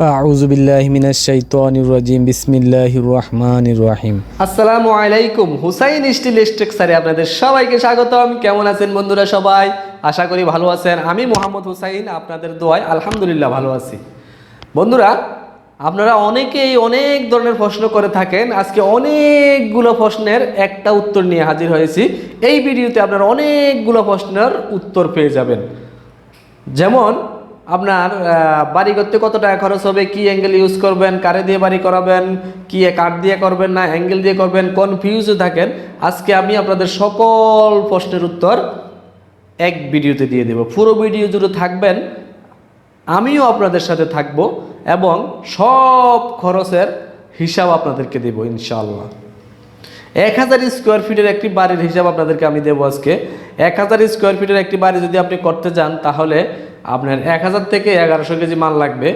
আউযু বিল্লাহি মিনাশ শাইতানির রাজিম বিসমিল্লাহির রহমানির রহিম। আসসালামু আলাইকুম। হুসাইন স্টিল স্ট্রাকচারে আপনাদের সবাইকে স্বাগতম। কেমন আছেন বন্ধুরা সবাই? আশা করি ভালো আছেন। আমি মোহাম্মদ হুসাইন, আপনাদের দোয়ায় আলহামদুলিল্লাহ ভালো আছি। বন্ধুরা, আপনারা অনেকেই অনেক ধরনের প্রশ্ন করে থাকেন। আজকে অনেকগুলো প্রশ্নের একটা উত্তর নিয়ে হাজির হয়েছি। এই ভিডিওতে আপনারা অনেকগুলো প্রশ্নের উত্তর পেয়ে যাবেন। যেমন আপনার বাড়ি করতে কত টাকা খরচ হবে, কি অ্যাঙ্গেল ইউজ করবেন, কারে দিয়ে বাড়ি করাবেন, কি কাঠ দিয়ে করবেন না অ্যাঙ্গেল দিয়ে করবেন, কনফিউজে থাকেন। আজকে আমি আপনাদের সকল প্রশ্নের উত্তর এক ভিডিওতে দিয়ে দেব। পুরো ভিডিও জুড়ে থাকবেন, আমিও আপনাদের সাথে থাকব এবং সব খরচের হিসাব আপনাদেরকে দেব ইনশাআল্লাহ। 1000 স্কোয়ার ফিটের একটি বাড়ির হিসাব আপনাদেরকে আমি দেবো আজকে। 1000 স্কোয়ার ফিটের একটি বাড়ি যদি আপনি করতে যান, তাহলে আপনার 1000 থেকে 1100 কেজি মাল লাগবে,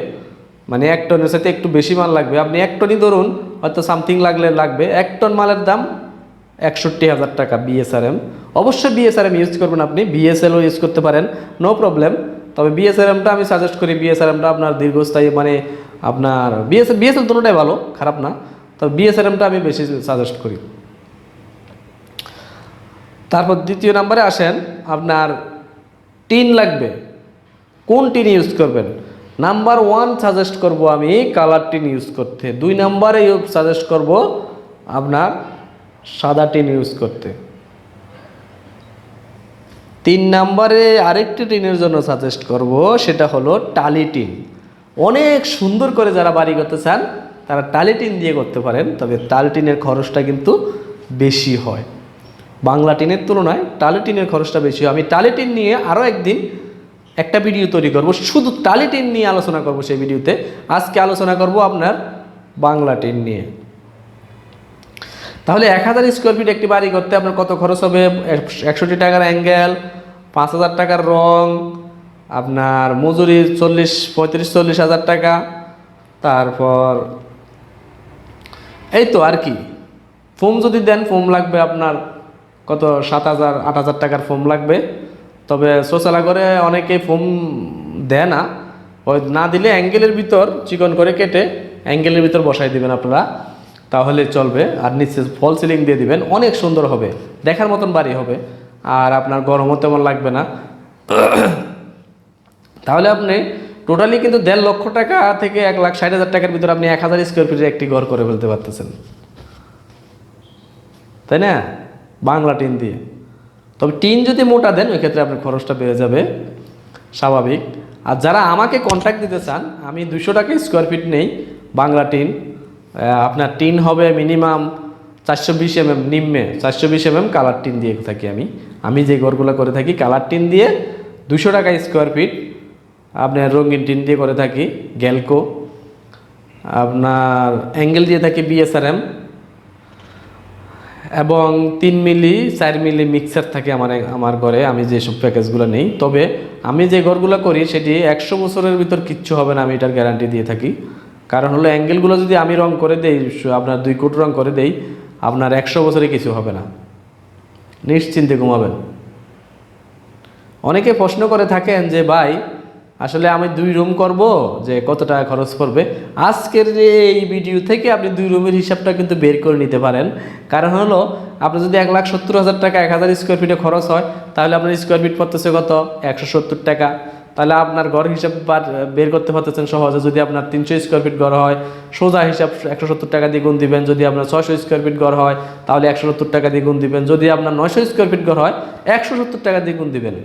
মানে 1 টনের সাথে একটু বেশি মাল লাগবে। আপনি 1 টনই ধরুন, হয়তো সামথিং লাগবে। 1 টন মালের দাম 61,000 টাকা বিএসআরএম। অবশ্যই বিএসআরএম ইউজ করবেন, আপনি বিএসএলও ইউজ করতে পারেন, নো প্রবলেম। তবে বিএসআরএমটা আমি সাজেস্ট করি, বিএসআরএমটা আপনার দীর্ঘস্থায়ী, মানে আপনার বিএসএল দুটোটাই ভালো, খারাপ না, তবে বিএসআরএমটা আমি বেশি সাজেস্ট করি। তারপর দ্বিতীয় নম্বরে আসেন, আপনার টিন লাগবে, কোন টিন ইউজ করবেন? নাম্বার 1 সাজেস্ট করব আমি কালার টিন ইউজ করতে। 2 নম্বরে সাজেস্ট করব আপনার সাদা টিন ইউজ করতে। 3 নম্বরে আরেকটি টিনের জন্য সাজেস্ট করব, সেটা হলো টালি টিন। অনেক সুন্দর করে যারা বাড়ি করতে চান তারা টালি টিন দিয়ে করতে পারেন, তবে টালি টিনের খরচটা কিন্তু বেশি হয়। বাংলা টিনের তুলনায় টালি টিনের খরচটা বেশি হয়। আমি টালি টিন নিয়ে আরও একদিন একটা ভিডিও তৈরি করব, শুধু টালি টিন নিয়ে আলোচনা করব সেই ভিডিওতে। আজকে আলোচনা করব আপনার বাংলা টিন নিয়ে। তাহলে 1000 স্কোয়ার ফিট একটি বাড়ি করতে আপনার কত খরচ হবে? 61 টাকার অ্যাঙ্গেল, 5000 টাকার রং, আপনার মজুরি 35-40 হাজার টাকা। তারপর এই তো আর কি, ফোম যদি দেন, ফোম লাগবে আপনার কত 7,000-8,000 টাকার ফোম লাগবে। তবে শৌচালা করে অনেকে ফোম দেয় না, ওই না দিলে অ্যাঙ্গেলের ভিতর চিকন করে কেটে অ্যাঙ্গেলের ভিতর বসাই দিবেন আপনারা, তাহলে চলবে। আর নিচে ফল সিলিং দিয়ে দিবেন, অনেক সুন্দর হবে, দেখার মতন বাড়ি হবে, আর আপনার গরমও তেমন লাগবে না। তাহলে আপনি টোটালি কিন্তু 1.5 লক্ষ টাকা থেকে 1,60,000 টাকার ভিতরে আপনি 1000 স্কোয়ার ফিটের একটি ঘর করে ফেলতে পারতেছেন, তাই না? বাংলা টিন দিয়ে। তবে টিন যদি মোটা দেন, ওই ক্ষেত্রে আপনার খরচটা বেড়ে যাবে, স্বাভাবিক। আর যারা আমাকে কন্ট্যাক্ট দিতে চান, আমি 200 টাকা স্কোয়ার ফিট নেই বাংলা টিন। আপনার টিন হবে মিনিমাম 420 mm, নিম্নে 420 mm কালার টিন দিয়ে থাকি আমি যে ঘরগুলো করে থাকি কালার টিন দিয়ে 200 টাকা স্কোয়ার ফিট। আপনার রঙিন টিন দিয়ে করে থাকি গ্যালকো। আপনার অ্যাঙ্গেল দিয়ে থাকি বিএসআরএম, এবং 3 মিলি 4 মিলি মিক্সার থাকে আমার ঘরে, আমি যেসব প্যাকেজগুলো নেই। তবে আমি যে ঘরগুলো করি সেটি 100 বছরের ভিতর কিচ্ছু হবে না, আমি এটার গ্যারান্টি দিয়ে থাকি। কারণ হলো অ্যাঙ্গেলগুলো যদি আমি রং করে দেই, আপনার 2 কোট রং করে দেই, আপনার 100 বছরে কিছু হবে না, নিশ্চিন্তে ঘুমাবেন। অনেকে প্রশ্ন করে থাকেন যে ভাই, আসলে আমি 2 রুম করব, যে কত টাকা খরচ পড়বে? আজকের যে এই ভিডিও থেকে আপনি 2 রুমের হিসাবটা কিন্তু বের করে নিতে পারেন। কারণ হলো, আপনি যদি 1,70,000 টাকা 1000 স্কোয়ার ফিটে খরচ হয়, তাহলে আপনার স্কোয়ার ফিট পড়তেছে কত? 170 টাকা। তাহলে আপনার ঘর হিসাব বের করতে পারতেছেন সহজে। যদি আপনার 300 স্কোয়ার ফিট ঘর হয়, সোজা হিসাব 170 টাকা দিয়ে গুণ দিবেন। যদি আপনার 600 স্কোয়ার ফিট ঘর হয়, তাহলে 170 টাকা দিয়ে গুণ দিবেন। যদি আপনার 900 স্কোয়ার ফিট ঘর হয়, 170 টাকা দিয়ে গুণ দিবেন।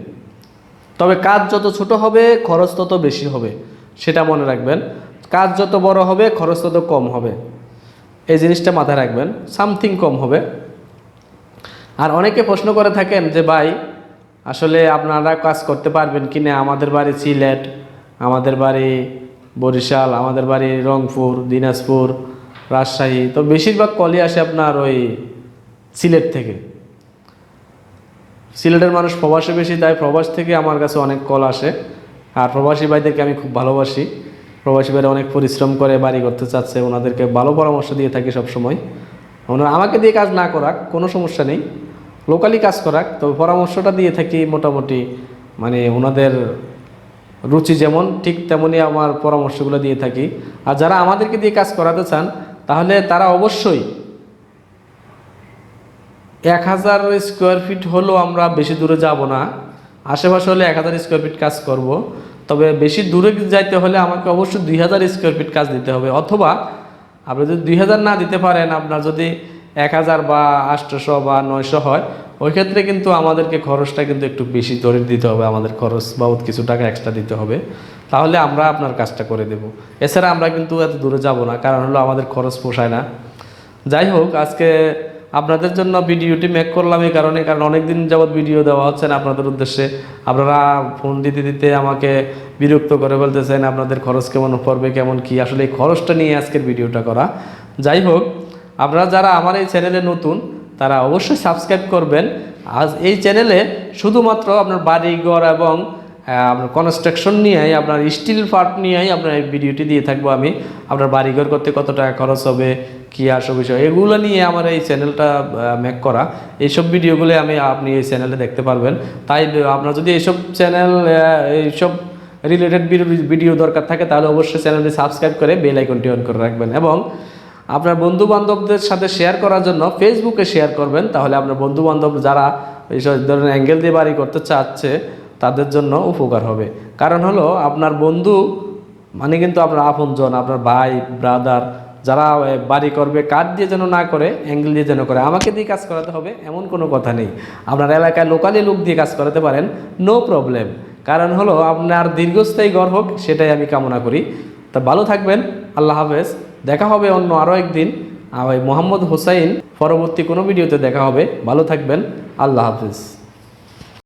তবে কাজ যত ছোট হবে খরচ তত বেশি হবে, সেটা মনে রাখবেন। কাজ যত বড় হবে খরচ তত কম হবে, এই জিনিসটা মাথায় রাখবেন, সামথিং কম হবে। আর অনেকে প্রশ্ন করে থাকেন যে ভাই, আসলে আপনারা কাজ করতে পারবেন কি না? আমাদের বাড়ি সিলেট, আমাদের বাড়ি বরিশাল, আমাদের বাড়ি রংপুর, দিনাজপুর, রাজশাহী। তো বেশিরভাগ কলই আসে আপনার ওই সিলেট থেকে। সিলেটের মানুষ প্রবাসে বেশি, তাই প্রবাস থেকে আমার কাছে অনেক কল আসে। আর প্রবাসী ভাইদেরকে আমি খুব ভালোবাসি। প্রবাসী ভাইরা অনেক পরিশ্রম করে বাড়ি করতে চাচ্ছে, ওনাদেরকে ভালো পরামর্শ দিয়ে থাকি সবসময়। ওনারা আমাকে দিয়ে কাজ না করাক, কোনো সমস্যা নেই, লোকালি কাজ করাক, তবে পরামর্শটা দিয়ে থাকি মোটামুটি, মানে ওনাদের রুচি যেমন ঠিক তেমনই আমার পরামর্শগুলো দিয়ে থাকি। আর যারা আমাদেরকে দিয়ে কাজ করাতে চান তাহলে তারা অবশ্যই 1000 স্কোয়ার ফিট হলেও আমরা বেশি দূরে যাব না, আশেপাশে হলে 1000 স্কোয়ার ফিট কাজ করব। তবে বেশি দূরে যাইতে হলে আমাকে অবশ্যই 2000 স্কোয়ার ফিট কাজ দিতে হবে, অথবা আপনি যদি 2000 না দিতে পারেন, আপনার যদি 1000 বা 800 বা 900 হয়, ওই ক্ষেত্রে কিন্তু আমাদেরকে খরচটা কিন্তু একটু বেশি ধরে দিতে হবে, আমাদের খরচ বাবদ কিছু টাকা এক্সট্রা দিতে হবে, তাহলে আমরা আপনার কাজটা করে দেব। এছাড়া আমরা কিন্তু এত দূরে যাব না, কারণ হলো আমাদের খরচ পোষায় না। যাই হোক, আজকে আপনাদের জন্য ভিডিওটি মেক করলাম এই কারণে, কারণ অনেক দিন যাবৎ ভিডিও দেওয়া হচ্ছে না আপনাদের উদ্দেশ্যে। আপনারা ফোন দিতে দিতে আমাকে বিরক্ত করে বলতেছেন আপনাদের খরচ কেমন পড়বে, কেমন কি, আসলে এই খরচটা নিয়ে আজকের ভিডিওটা করা। যাই হোক, আপনারা যারা আমার এই চ্যানেলে নতুন তারা অবশ্যই সাবস্ক্রাইব করবেন। আজ এই চ্যানেলে শুধুমাত্র আপনার বাড়িঘর এবং আপনার কনস্ট্রাকশন নিয়েই, আপনার স্টিল পার্ট নিয়েই আপনার এই ভিডিওটি দিয়ে থাকবো আমি। আপনার বাড়িঘর করতে কত টাকা খরচ হবে, কী আসল বিষয়, এগুলো নিয়ে আমার এই চ্যানেলটা মেক করা। এইসব ভিডিওগুলো আপনি এই চ্যানেলে দেখতে পারবেন। তাই আপনার যদি এইসব চ্যানেল, এইসব রিলেটেড ভিডিও দরকার থাকে তাহলে অবশ্যই চ্যানেলটি সাবস্ক্রাইব করে বেল আইকনটি অন করে রাখবেন, এবং আপনার বন্ধু বান্ধবদের সাথে শেয়ার করার জন্য ফেসবুকে শেয়ার করবেন। তাহলে আপনার বন্ধু বান্ধব যারা এইসব ধরনের অ্যাঙ্গেল দিয়ে বাড়ি করতে চাচ্ছে তাদের জন্য উপকার হবে। কারণ হলো আপনার বন্ধু মানে কিন্তু আপনার আপনজন, আপনার ভাই ব্রাদার, যারা বাড়ি করবে কাঠ দিয়ে যেন না করে, অ্যাঙ্গেল দিয়ে যেন করে। আমাকে দিয়ে কাজ করাতে হবে এমন কোনো কথা নেই। আপনার এলাকায় লোকালি লোক দিয়ে কাজ করাতে পারেন, নো প্রবলেম। কারণ হলো আপনার দীর্ঘস্থায়ী ঘর হোক, সেটাই আমি কামনা করি। তা ভালো থাকবেন, আল্লাহ হাফেজ। দেখা হবে অন্য আরও একদিন। মোহাম্মদ হোসাইন, পরবর্তী কোনো ভিডিওতে দেখা হবে। ভালো থাকবেন, আল্লাহ হাফেজ।